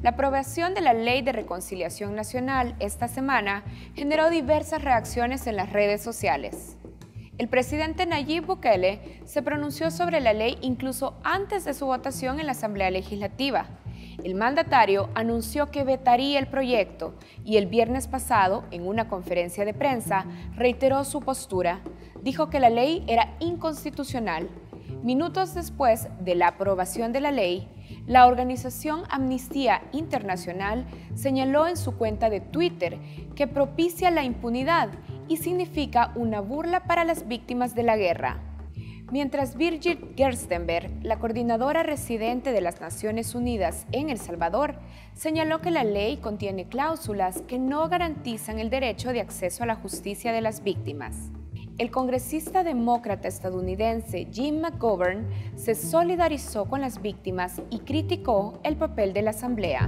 La aprobación de la Ley de Reconciliación Nacional esta semana generó diversas reacciones en las redes sociales. El presidente Nayib Bukele se pronunció sobre la ley incluso antes de su votación en la Asamblea Legislativa. El mandatario anunció que vetaría el proyecto y el viernes pasado, en una conferencia de prensa, reiteró su postura. Dijo que la ley era inconstitucional. Minutos después de la aprobación de la ley, la organización Amnistía Internacional señaló en su cuenta de Twitter que propicia la impunidad y significa una burla para las víctimas de la guerra. Mientras Birgit Gerstenberg, la coordinadora residente de las Naciones Unidas en El Salvador, señaló que la ley contiene cláusulas que no garantizan el derecho de acceso a la justicia de las víctimas. El congresista demócrata estadounidense Jim McGovern se solidarizó con las víctimas y criticó el papel de la Asamblea.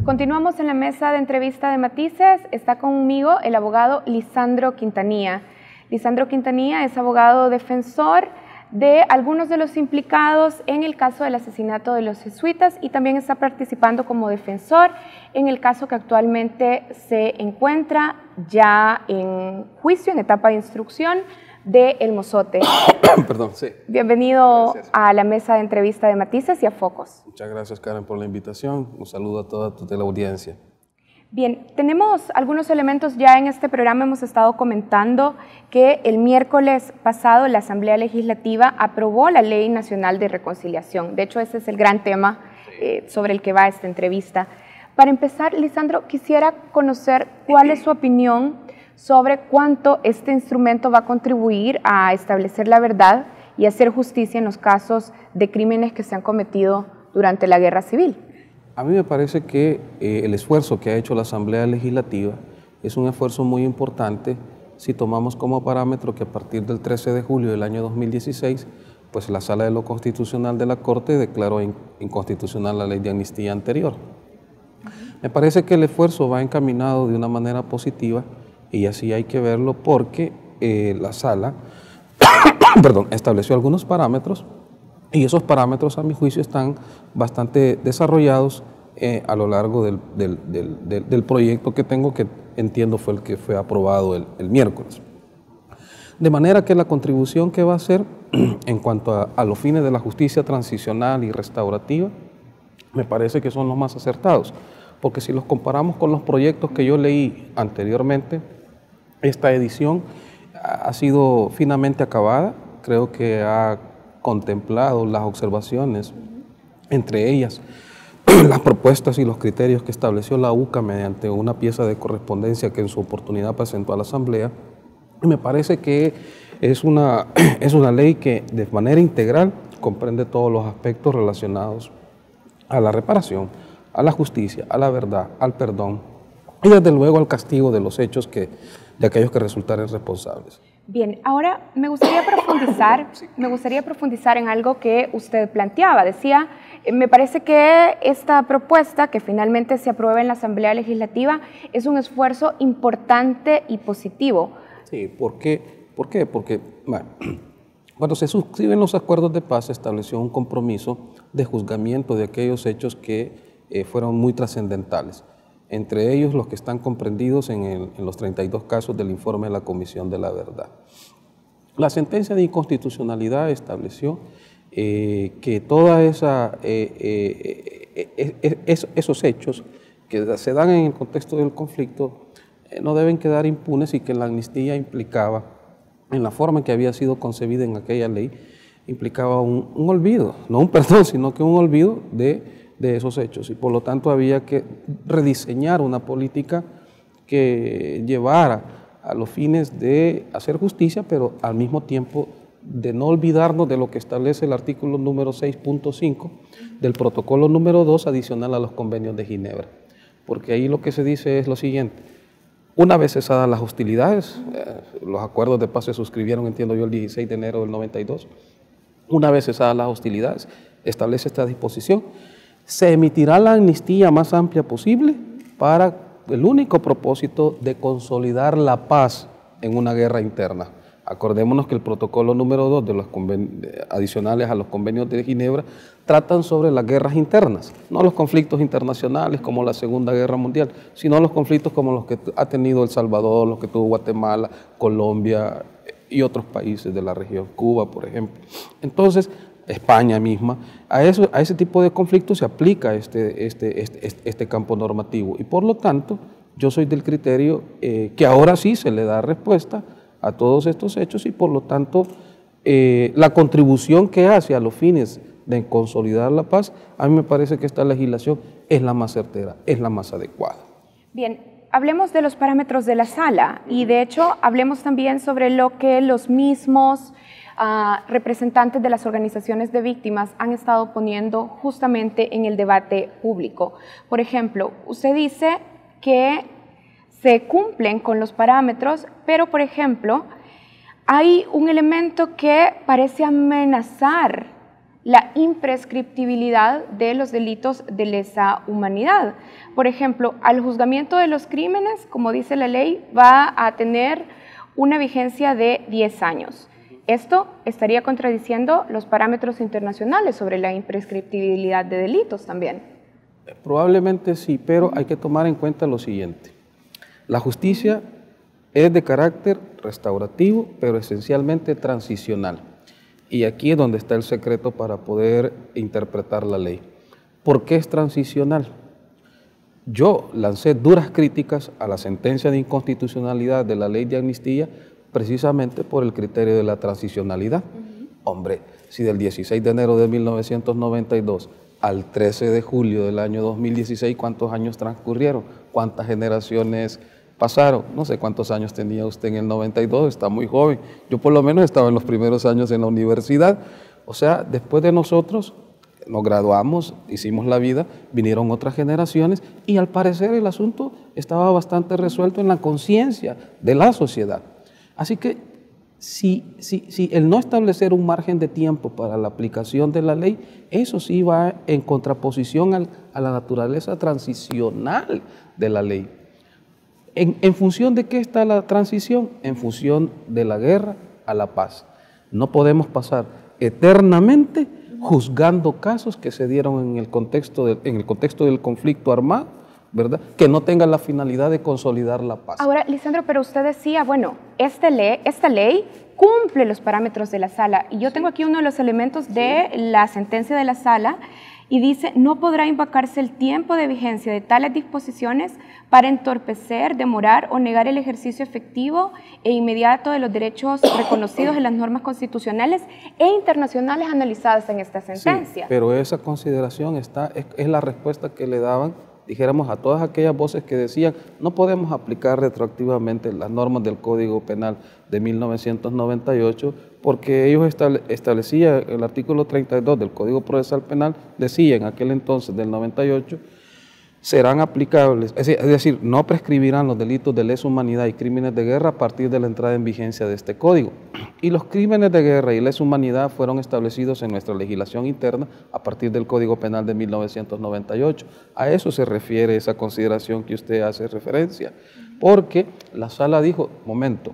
Continuamos en la mesa de entrevista de Matices. Está conmigo el abogado Lisandro Quintanilla. Lisandro Quintanilla es abogado defensor de algunos de los implicados en el caso del asesinato de los jesuitas y también está participando como defensor en el caso que actualmente se encuentra ya en juicio, en etapa de instrucción, de El Mozote. Perdón, sí. Bienvenido a la mesa de entrevista de Matices y a Focos. Muchas gracias, Karen, por la invitación. Un saludo a toda la audiencia. Bien, tenemos algunos elementos ya en este programa. Hemos estado comentando que el miércoles pasado la Asamblea Legislativa aprobó la Ley Nacional de Reconciliación. De hecho, ese es el gran tema sobre el que va esta entrevista. Para empezar, Lisandro, quisiera conocer cuál es su opinión sobre cuánto este instrumento va a contribuir a establecer la verdad y hacer justicia en los casos de crímenes que se han cometido durante la Guerra Civil. A mí me parece que el esfuerzo que ha hecho la Asamblea Legislativa es un esfuerzo muy importante si tomamos como parámetro que a partir del 13 de julio del año 2016, pues la Sala de lo Constitucional de la Corte declaró inconstitucional la ley de amnistía anterior. Me parece que el esfuerzo va encaminado de una manera positiva y así hay que verlo porque la Sala estableció algunos parámetros y esos parámetros a mi juicio están bastante desarrollados a lo largo del proyecto que tengo, que entiendo fue el que fue aprobado el miércoles. De manera que la contribución que va a hacer en cuanto a los fines de la justicia transicional y restaurativa me parece que son los más acertados, porque si los comparamos con los proyectos que yo leí anteriormente, esta edición ha sido finamente acabada. Creo que ha contemplado las observaciones, entre ellas las propuestas y los criterios que estableció la UCA mediante una pieza de correspondencia que en su oportunidad presentó a la Asamblea. Y me parece que es una ley que de manera integral comprende todos los aspectos relacionados a la reparación, a la justicia, a la verdad, al perdón y desde luego al castigo de los hechos de aquellos que resultaren responsables. Bien, ahora me gustaría profundizar en algo que usted planteaba. Decía, me parece que esta propuesta que finalmente se aprueba en la Asamblea Legislativa es un esfuerzo importante y positivo. Sí, ¿por qué? Porque bueno, cuando se suscriben los acuerdos de paz se estableció un compromiso de juzgamiento de aquellos hechos que fueron muy trascendentales, entre ellos los que están comprendidos en los 32 casos del informe de la Comisión de la Verdad. La sentencia de inconstitucionalidad estableció que todos esos hechos que se dan en el contexto del conflicto no deben quedar impunes y que la amnistía implicaba, en la forma en que había sido concebida en aquella ley, implicaba un olvido, no un perdón, sino que un olvido de esos hechos, y por lo tanto había que rediseñar una política que llevara a los fines de hacer justicia, pero al mismo tiempo de no olvidarnos de lo que establece el artículo número 6.5 del protocolo número 2 adicional a los convenios de Ginebra, porque ahí lo que se dice es lo siguiente: una vez cesadas las hostilidades, los acuerdos de paz se suscribieron, entiendo yo, el 16 de enero del 92, una vez cesadas las hostilidades, establece esta disposición: Se emitirá la amnistía más amplia posible para el único propósito de consolidar la paz en una guerra interna. Acordémonos que el protocolo número 2 de los adicionales a los convenios de Ginebra tratan sobre las guerras internas, no los conflictos internacionales como la Segunda Guerra Mundial, sino los conflictos como los que ha tenido El Salvador, los que tuvo Guatemala, Colombia y otros países de la región, Cuba, por ejemplo. Entonces, España misma, a ese tipo de conflictos se aplica este campo normativo y por lo tanto yo soy del criterio que ahora sí se le da respuesta a todos estos hechos y por lo tanto la contribución que hace a los fines de consolidar la paz, a mí me parece que esta legislación es la más certera, es la más adecuada. Bien, hablemos de los parámetros de la sala y de hecho hablemos también sobre lo que los mismos representantes de las organizaciones de víctimas han estado poniendo justamente en el debate público. Por ejemplo, usted dice que se cumplen con los parámetros, pero por ejemplo, hay un elemento que parece amenazar la imprescriptibilidad de los delitos de lesa humanidad. Por ejemplo, al juzgamiento de los crímenes, como dice la ley, va a tener una vigencia de 10 años. Esto estaría contradiciendo los parámetros internacionales sobre la imprescriptibilidad de delitos también. Probablemente sí, pero hay que tomar en cuenta lo siguiente. La justicia es de carácter restaurativo, pero esencialmente transicional. Y aquí es donde está el secreto para poder interpretar la ley. ¿Por qué es transicional? Yo lancé duras críticas a la sentencia de inconstitucionalidad de la ley de amnistía precisamente por el criterio de la transicionalidad. Hombre, si del 16 de enero de 1992 al 13 de julio del año 2016, ¿cuántos años transcurrieron? ¿Cuántas generaciones pasaron? No sé cuántos años tenía usted en el 92, está muy joven. Yo por lo menos estaba en los primeros años en la universidad. O sea, después de nosotros nos graduamos, hicimos la vida, vinieron otras generaciones y al parecer el asunto estaba bastante resuelto en la conciencia de la sociedad. Así que si el no establecer un margen de tiempo para la aplicación de la ley, eso sí va en contraposición a la naturaleza transicional de la ley. ¿En función de qué está la transición? En función de la guerra a la paz. No podemos pasar eternamente juzgando casos que se dieron en el contexto del conflicto armado, ¿verdad? Que no tengan la finalidad de consolidar la paz. Ahora, Lisandro, pero usted decía, bueno, esta ley cumple los parámetros de la sala. Y yo tengo aquí uno de los elementos de la sentencia de la sala y dice, no podrá invocarse el tiempo de vigencia de tales disposiciones para entorpecer, demorar o negar el ejercicio efectivo e inmediato de los derechos reconocidos en las normas constitucionales e internacionales analizadas en esta sentencia. Sí, pero esa consideración es la respuesta que le daban, dijéramos, a todas aquellas voces que decían no podemos aplicar retroactivamente las normas del Código Penal de 1998 porque ellos establecían el artículo 32 del Código Procesal Penal, decía en aquel entonces del 98, serán aplicables, es decir, no prescribirán los delitos de lesa humanidad y crímenes de guerra a partir de la entrada en vigencia de este código. Y los crímenes de guerra y lesa humanidad fueron establecidos en nuestra legislación interna a partir del Código Penal de 1998. A eso se refiere esa consideración que usted hace referencia, porque la sala dijo, momento,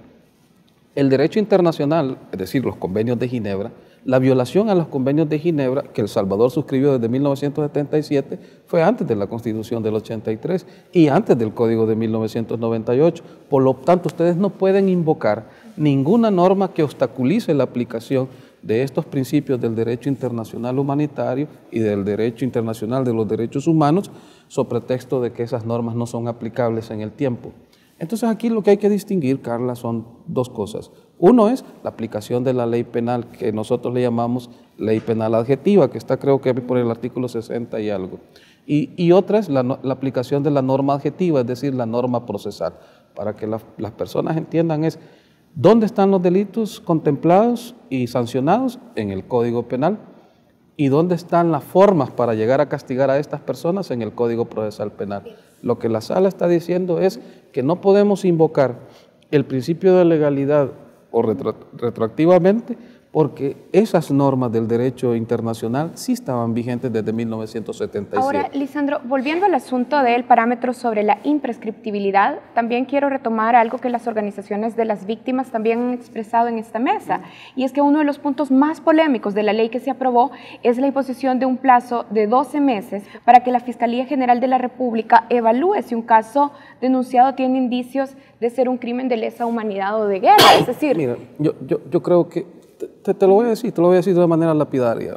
el derecho internacional, es decir, los convenios de Ginebra, la violación a los convenios de Ginebra, que El Salvador suscribió desde 1977, fue antes de la Constitución del 83 y antes del Código de 1998. Por lo tanto, ustedes no pueden invocar ninguna norma que obstaculice la aplicación de estos principios del derecho internacional humanitario y del derecho internacional de los derechos humanos, sobre pretexto de que esas normas no son aplicables en el tiempo. Entonces aquí lo que hay que distinguir, Carla, son dos cosas. Uno es la aplicación de la ley penal, que nosotros le llamamos ley penal adjetiva, que está creo que por el artículo 60 y algo. Y otra es la aplicación de la norma adjetiva, es decir, la norma procesal. Para que las personas entiendan es, ¿dónde están los delitos contemplados y sancionados? En el Código Penal. ¿Y dónde están las formas para llegar a castigar a estas personas? En el Código Procesal Penal. Lo que la sala está diciendo es que no podemos invocar el principio de legalidad o retroactivamente porque esas normas del derecho internacional sí estaban vigentes desde 1977. Ahora, Lisandro, volviendo al asunto del parámetro sobre la imprescriptibilidad, también quiero retomar algo que las organizaciones de las víctimas también han expresado en esta mesa, y es que uno de los puntos más polémicos de la ley que se aprobó es la imposición de un plazo de 12 meses para que la Fiscalía General de la República evalúe si un caso denunciado tiene indicios de ser un crimen de lesa humanidad o de guerra. Es decir, mira, yo creo que te lo voy a decir, de una manera lapidaria.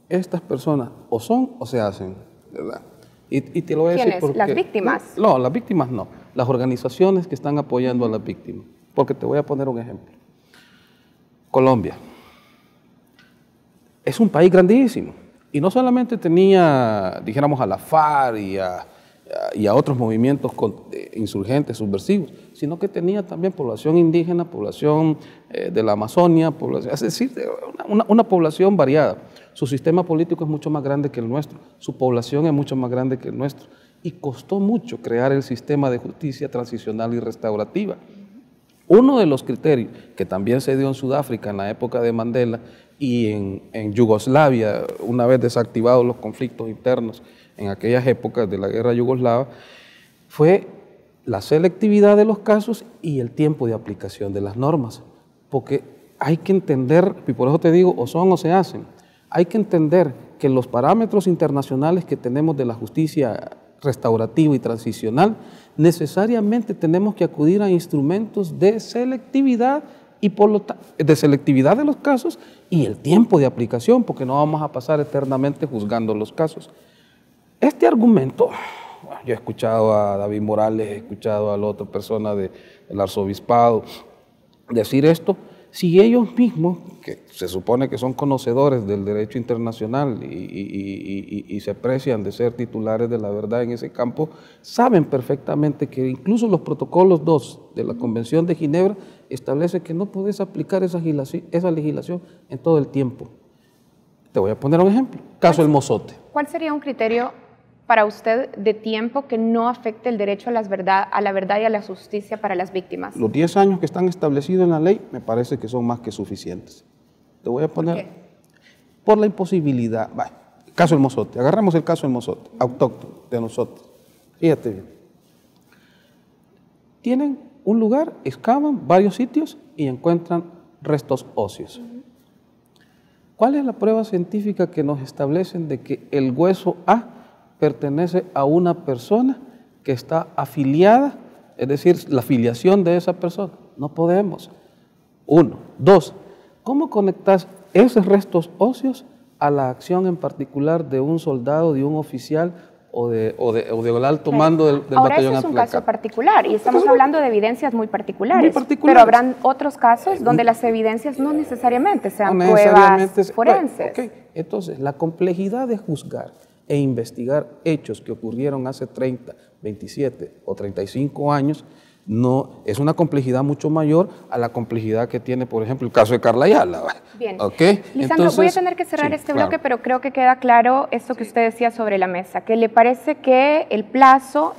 Estas personas o son o se hacen, ¿verdad? Y te lo voy a decir porque... ¿Las víctimas? No, las víctimas no. Las organizaciones que están apoyando a las víctimas. Porque te voy a poner un ejemplo. Colombia. Es un país grandísimo. Y no solamente tenía, dijéramos, a la FARC y a otros movimientos insurgentes, subversivos, sino que tenía también población indígena, población de la Amazonia, es decir, una población variada. Su sistema político es mucho más grande que el nuestro, su población es mucho más grande que el nuestro, y costó mucho crear el sistema de justicia transicional y restaurativa. Uno de los criterios que también se dio en Sudáfrica en la época de Mandela y en Yugoslavia, una vez desactivados los conflictos internos en aquellas épocas de la guerra yugoslava, fue la selectividad de los casos y el tiempo de aplicación de las normas. Porque hay que entender, y por eso te digo, o son o se hacen, hay que entender que los parámetros internacionales que tenemos de la justicia restaurativa y transicional, necesariamente tenemos que acudir a instrumentos de selectividad y de selectividad de los casos y el tiempo de aplicación, porque no vamos a pasar eternamente juzgando los casos. Este argumento, yo he escuchado a David Morales, he escuchado a la otra persona del arzobispado decir esto, si ellos mismos, que se supone que son conocedores del derecho internacional y se precian de ser titulares de la verdad en ese campo, saben perfectamente que incluso los protocolos 2 de la Convención de Ginebra establece que no puedes aplicar esa legislación en todo el tiempo. Te voy a poner un ejemplo, caso El Mozote. ¿Cuál sería un criterio para usted de tiempo que no afecte el derecho a la verdad y a la justicia para las víctimas? Los 10 años que están establecidos en la ley me parece que son más que suficientes. Te voy a poner... ¿Por qué? Por la imposibilidad. Caso El Mozote, agarramos el caso El Mozote, autóctono de nosotros. Fíjate bien. Tienen un lugar, excavan varios sitios y encuentran restos óseos. ¿Cuál es la prueba científica que nos establecen de que el hueso A pertenece a una persona que está afiliada, es decir, la afiliación de esa persona? No podemos. 1. 2. ¿Cómo conectas esos restos óseos a la acción en particular de un soldado, de un oficial o del alto mando del Ahora, batallón ese es un Atlaca? caso particular y estamos hablando de evidencias muy particulares, Muy particulares. pero habrán otros casos donde las evidencias no necesariamente sean No necesariamente pruebas forenses. Okay. Entonces, la complejidad de juzgar e investigar hechos que ocurrieron hace 30, 27 o 35 años, no, es una complejidad mucho mayor a la complejidad que tiene, por ejemplo, el caso de Carla Ayala. Bien. ¿Okay? Lisandro, voy a tener que cerrar este bloque, pero creo que queda claro esto que usted decía sobre la mesa, que le parece que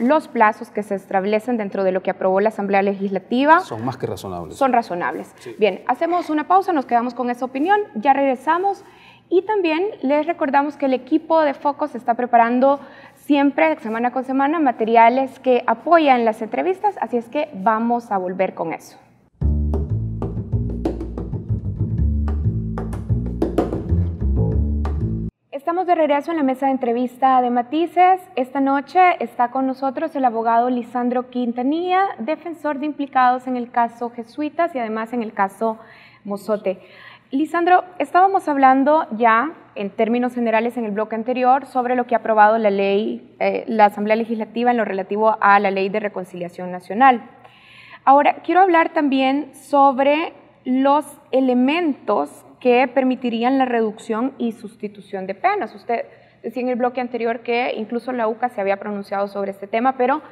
los plazos que se establecen dentro de lo que aprobó la Asamblea Legislativa son más que razonables. Son razonables. Sí. Bien, hacemos una pausa, nos quedamos con esa opinión, ya regresamos. Y también les recordamos que el equipo de Focos está preparando siempre, semana con semana, materiales que apoyan las entrevistas, así es que vamos a volver con eso. Estamos de regreso en la mesa de entrevista de Matices. Esta noche está con nosotros el abogado Lisandro Quintanilla, defensor de implicados en el caso Jesuitas y además en el caso Mozote. Lisandro, estábamos hablando ya en términos generales en el bloque anterior sobre lo que ha aprobado la ley, la Asamblea Legislativa en lo relativo a la Ley de Reconciliación Nacional. Ahora, quiero hablar también sobre los elementos que permitirían la reducción y sustitución de penas. Usted decía en el bloque anterior que incluso la UCA se había pronunciado sobre este tema, pero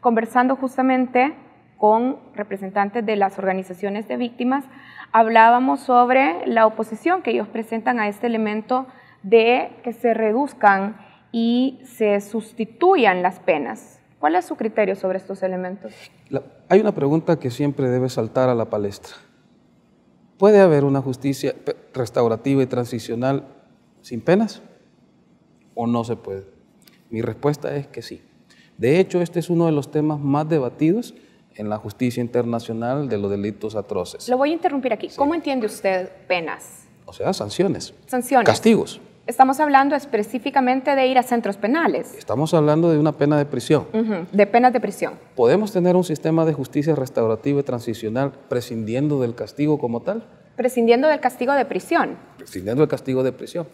conversando justamente con representantes de las organizaciones de víctimas, hablábamos sobre la oposición que ellos presentan a este elemento de que se reduzcan y se sustituyan las penas. ¿Cuál es su criterio sobre estos elementos? Hay una pregunta que siempre debe saltar a la palestra. ¿Puede haber una justicia restaurativa y transicional sin penas? ¿O no se puede? Mi respuesta es que sí. De hecho, este es uno de los temas más debatidos en la justicia internacional de los delitos atroces. Lo voy a interrumpir aquí. Sí. ¿Cómo entiende usted penas? O sea, sanciones. Sanciones. Castigos. Estamos hablando específicamente de ir a centros penales. Estamos hablando de una pena de prisión. De penas de prisión. ¿Podemos tener un sistema de justicia restaurativa y transicional prescindiendo del castigo como tal? Prescindiendo del castigo de prisión. Prescindiendo del castigo de prisión.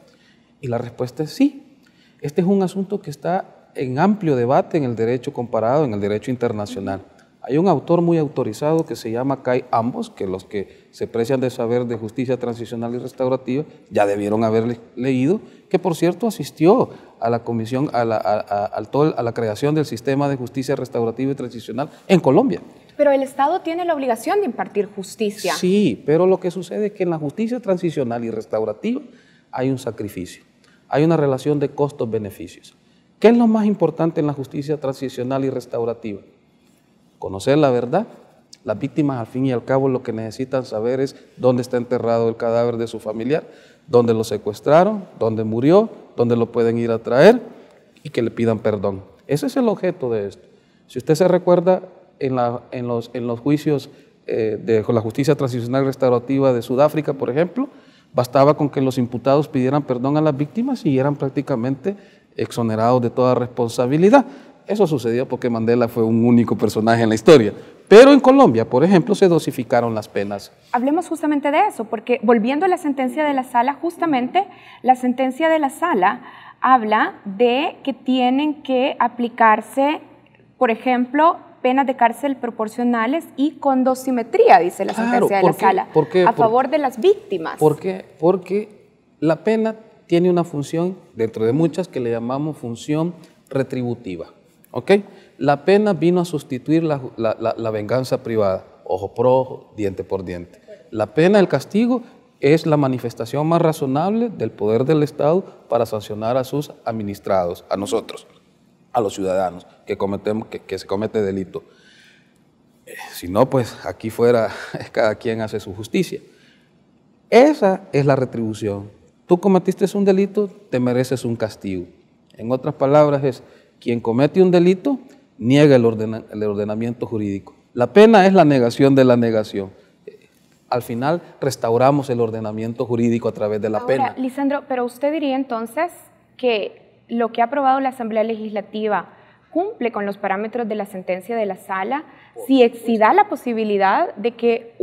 Y la respuesta es sí. Este es un asunto que está en amplio debate en el derecho comparado, en el derecho internacional. Hay un autor muy autorizado que se llama Kai Ambos, que los que se precian de saber de justicia transicional y restaurativa ya debieron haber leído, que por cierto asistió a la comisión, a la creación del sistema de justicia restaurativa y transicional en Colombia. Pero el Estado tiene la obligación de impartir justicia. Sí, pero lo que sucede es que en la justicia transicional y restaurativa hay un sacrificio, hay una relación de costos-beneficios. ¿Qué es lo más importante en la justicia transicional y restaurativa? Conocer la verdad. Las víctimas, al fin y al cabo, lo que necesitan saber es dónde está enterrado el cadáver de su familiar, dónde lo secuestraron, dónde murió, dónde lo pueden ir a traer y que le pidan perdón. Ese es el objeto de esto. Si usted se recuerda en los juicios de la justicia transicional y restaurativa de Sudáfrica, por ejemplo, bastaba con que los imputados pidieran perdón a las víctimas y eran prácticamente exonerados de toda responsabilidad. Eso sucedió porque Mandela fue un único personaje en la historia. Pero en Colombia, por ejemplo, se dosificaron las penas. Hablemos justamente de eso, porque volviendo a la sentencia de la Sala, justamente la sentencia de la Sala habla de que tienen que aplicarse, por ejemplo, penas de cárcel proporcionales y con dosimetría, dice la sentencia de la Sala, a favor de las víctimas. ¿Por qué? Porque la pena tiene una función, dentro de muchas, que le llamamos función retributiva. ¿Ok? La pena vino a sustituir la venganza privada, ojo por ojo, diente por diente. La pena, el castigo, es la manifestación más razonable del poder del Estado para sancionar a sus administrados, a nosotros, a los ciudadanos que se comete delito. Si no, pues aquí fuera cada quien hace su justicia. Esa es la retribución. Tú cometiste un delito, te mereces un castigo. En otras palabras es, quien comete un delito niega el ordenamiento jurídico. La pena es la negación de la negación. Al final restauramos el ordenamiento jurídico a través de la pena. Ahora, Lisandro, pero usted diría entonces que lo que ha aprobado la Asamblea Legislativa cumple con los parámetros de la sentencia de la Sala si da la posibilidad de que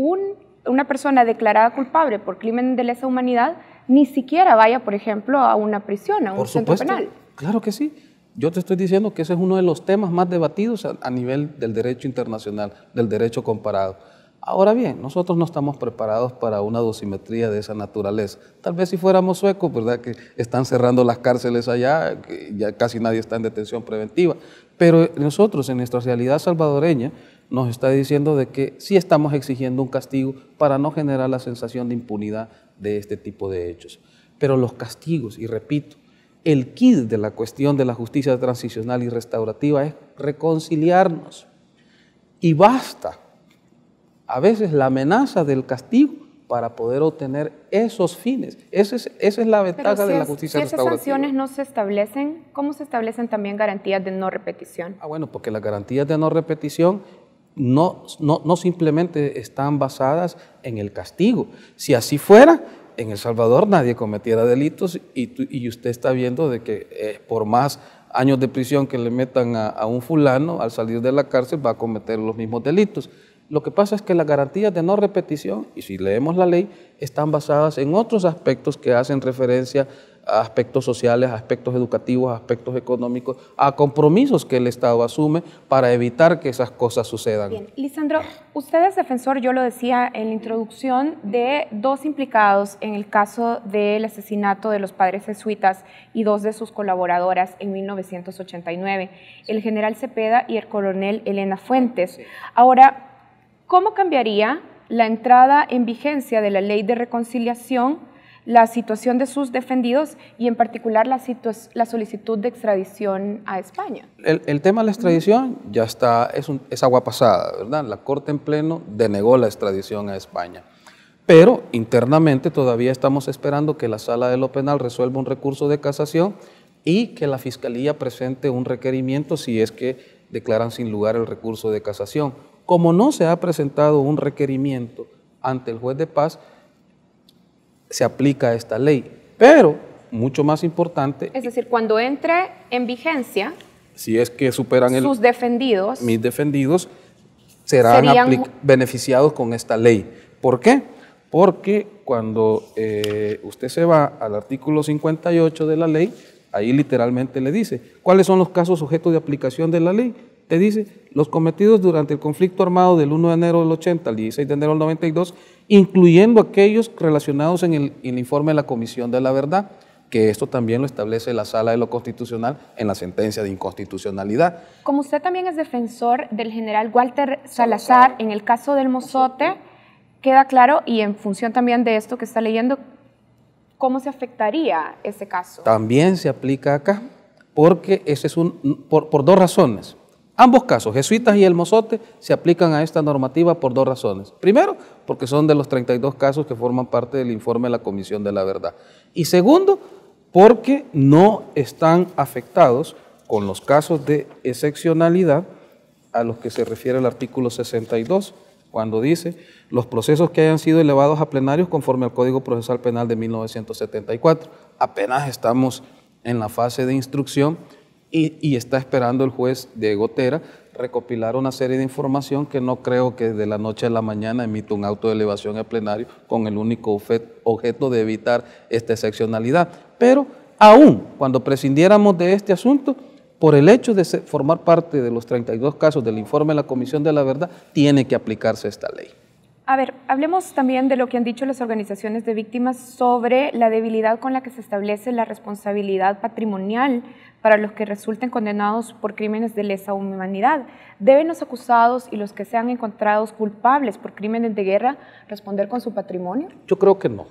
una persona declarada culpable por crimen de lesa humanidad ni siquiera vaya, por ejemplo, a una prisión, a un centro penal. Claro que sí. Yo te estoy diciendo que ese es uno de los temas más debatidos a nivel del derecho internacional, del derecho comparado. Ahora bien, nosotros no estamos preparados para una dosimetría de esa naturaleza. Tal vez si fuéramos suecos, ¿verdad? Que están cerrando las cárceles allá, que ya casi nadie está en detención preventiva. Pero nosotros, en nuestra realidad salvadoreña, nos está diciendo de que sí estamos exigiendo un castigo para no generar la sensación de impunidad de este tipo de hechos. Pero los castigos, y repito, el quid de la cuestión de la justicia transicional y restaurativa es reconciliarnos. Y basta, a veces, la amenaza del castigo para poder obtener esos fines. Esa es la ventaja de la justicia restaurativa. Si esas sanciones no se establecen, ¿cómo se establecen también garantías de no repetición? Bueno, porque las garantías de no repetición no simplemente están basadas en el castigo. Si así fuera, en El Salvador nadie cometiera delitos y usted está viendo de que por más años de prisión que le metan a un fulano, al salir de la cárcel va a cometer los mismos delitos. Lo que pasa es que las garantías de no repetición, y si leemos la ley, están basadas en otros aspectos que hacen referencia a aspectos sociales, a aspectos educativos, a aspectos económicos, a compromisos que el Estado asume para evitar que esas cosas sucedan. Bien, Lisandro, usted es defensor, yo lo decía en la introducción, de dos implicados en el caso del asesinato de los padres jesuitas y dos de sus colaboradoras en 1989, el general Cepeda y el coronel Elena Fuentes. Ahora, ¿cómo cambiaría la entrada en vigencia de la ley de reconciliación la situación de sus defendidos y en particular la solicitud de extradición a España? El tema de la extradición ya está, es agua pasada, ¿verdad? La Corte en pleno denegó la extradición a España. pero internamente todavía estamos esperando que la Sala de lo Penal resuelva un recurso de casación y que la Fiscalía presente un requerimiento si es que declaran sin lugar el recurso de casación. Como no se ha presentado un requerimiento ante el juez de paz, se aplica esta ley. Pero, mucho más importante... Es decir, cuando entre en vigencia... Si es que superan sus defendidos... Mis defendidos serían beneficiados con esta ley. ¿Por qué? Porque cuando usted se va al artículo 58 de la ley, ahí literalmente le dice, ¿cuáles son los casos sujetos de aplicación de la ley? Te dice, los cometidos durante el conflicto armado del 1 de enero del 80 al 16 de enero del 92, incluyendo aquellos relacionados en el informe de la Comisión de la Verdad, que esto también lo establece la Sala de lo Constitucional en la sentencia de inconstitucionalidad. Como usted también es defensor del general Walter Salazar, en el caso del Mozote, queda claro, y en función también de esto que está leyendo, ¿cómo se afectaría ese caso? También se aplica acá, porque ese es por dos razones. Ambos casos, jesuitas y el Mozote, se aplican a esta normativa por dos razones. Primero, porque son de los 32 casos que forman parte del informe de la Comisión de la Verdad. Y segundo, porque no están afectados con los casos de excepcionalidad a los que se refiere el artículo 62, cuando dice los procesos que hayan sido elevados a plenarios conforme al Código Procesal Penal de 1974. Apenas estamos en la fase de instrucción y está esperando el juez Diego Tera recopilar una serie de información que no creo que de la noche a la mañana emita un auto de elevación al plenario con el único objeto de evitar esta excepcionalidad. Pero aún cuando prescindiéramos de este asunto, por el hecho de formar parte de los 32 casos del informe de la Comisión de la Verdad, tiene que aplicarse esta ley. A ver, hablemos también de lo que han dicho las organizaciones de víctimas sobre la debilidad con la que se establece la responsabilidad patrimonial para los que resulten condenados por crímenes de lesa humanidad. ¿Deben los acusados y los que sean encontrados culpables por crímenes de guerra responder con su patrimonio? Yo creo que no,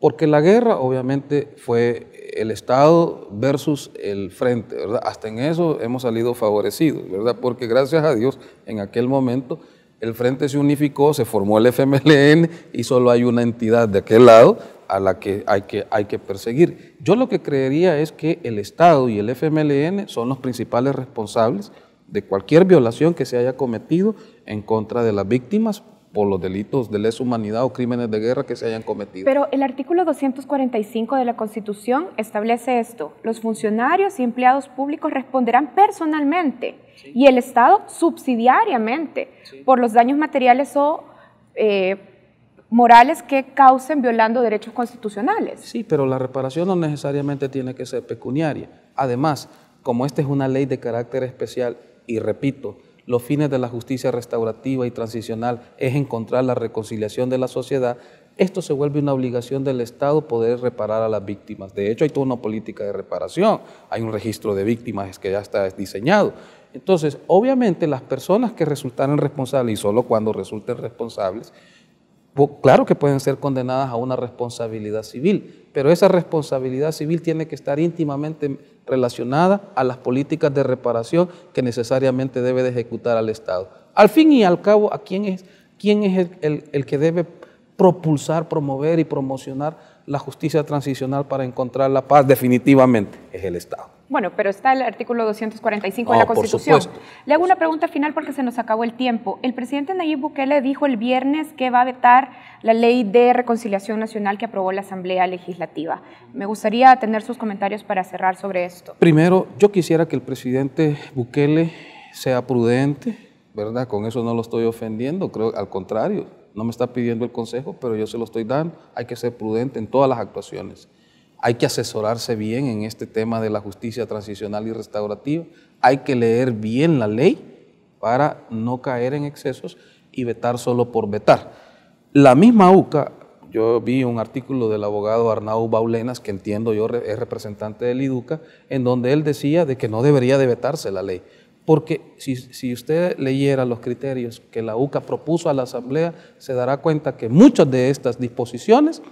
porque la guerra obviamente fue el Estado versus el Frente, ¿verdad? Hasta en eso hemos salido favorecidos, ¿verdad? Porque gracias a Dios en aquel momento el Frente se unificó, se formó el FMLN y solo hay una entidad de aquel lado a la que hay que perseguir. Yo lo que creería es que el Estado y el FMLN son los principales responsables de cualquier violación que se haya cometido en contra de las víctimas por los delitos de lesa humanidad o crímenes de guerra que se hayan cometido. Pero el artículo 245 de la Constitución establece esto: los funcionarios y empleados públicos responderán personalmente y el Estado subsidiariamente por los daños materiales o morales que causen violando derechos constitucionales. Sí, pero la reparación no necesariamente tiene que ser pecuniaria. Además, como esta es una ley de carácter especial, y repito, los fines de la justicia restaurativa y transicional es encontrar la reconciliación de la sociedad, esto se vuelve una obligación del Estado poder reparar a las víctimas. De hecho, hay toda una política de reparación, hay un registro de víctimas que ya está diseñado. Entonces, obviamente, las personas que resultaron responsables, y solo cuando resulten responsables, claro que pueden ser condenadas a una responsabilidad civil, pero esa responsabilidad civil tiene que estar íntimamente relacionada a las políticas de reparación que necesariamente debe de ejecutar al Estado. Al fin y al cabo, ¿quién es el que debe propulsar, promover y promocionar la justicia transicional para encontrar la paz? Definitivamente es el Estado. Bueno, pero está el artículo 245 de la Constitución. Le hago una pregunta final porque se nos acabó el tiempo. El presidente Nayib Bukele dijo el viernes que va a vetar la ley de reconciliación nacional que aprobó la Asamblea Legislativa. Me gustaría tener sus comentarios para cerrar sobre esto. Primero, yo quisiera que el presidente Bukele sea prudente, ¿verdad? Con eso no lo estoy ofendiendo, creo al contrario, no me está pidiendo el consejo, pero yo se lo estoy dando. Hay que ser prudente en todas las actuaciones. Hay que asesorarse bien en este tema de la justicia transicional y restaurativa. Hay que leer bien la ley para no caer en excesos y vetar solo por vetar. La misma UCA, yo vi un artículo del abogado Arnau Baulenas, que entiendo yo es representante del IDUCA, en donde él decía de que no debería de vetarse la ley. Porque si usted leyera los criterios que la UCA propuso a la Asamblea, se dará cuenta que muchas de estas disposiciones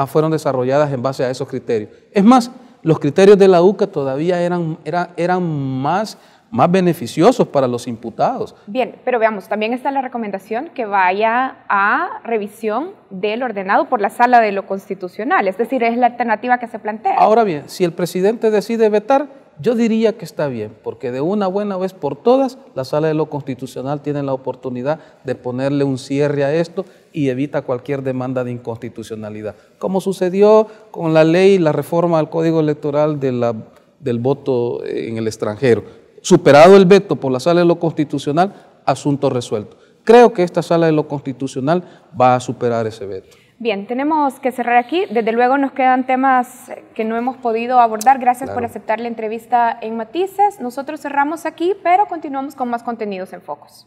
fueron desarrolladas en base a esos criterios. Es más, los criterios de la UCA todavía eran más más beneficiosos para los imputados. Bien, pero veamos, también está la recomendación que vaya a revisión del ordenado por la Sala de lo Constitucional, es decir, es la alternativa que se plantea. Ahora bien, si el presidente decide vetar, yo diría que está bien, porque de una buena vez por todas, la Sala de lo Constitucional tiene la oportunidad de ponerle un cierre a esto y evita cualquier demanda de inconstitucionalidad, como sucedió con la ley, la reforma al Código Electoral del voto en el extranjero. Superado el veto por la Sala de lo Constitucional, asunto resuelto. Creo que esta Sala de lo Constitucional va a superar ese veto. Bien, tenemos que cerrar aquí. Desde luego nos quedan temas que no hemos podido abordar. Gracias por aceptar la entrevista en Matices. Nosotros cerramos aquí, pero continuamos con más contenidos en Focus.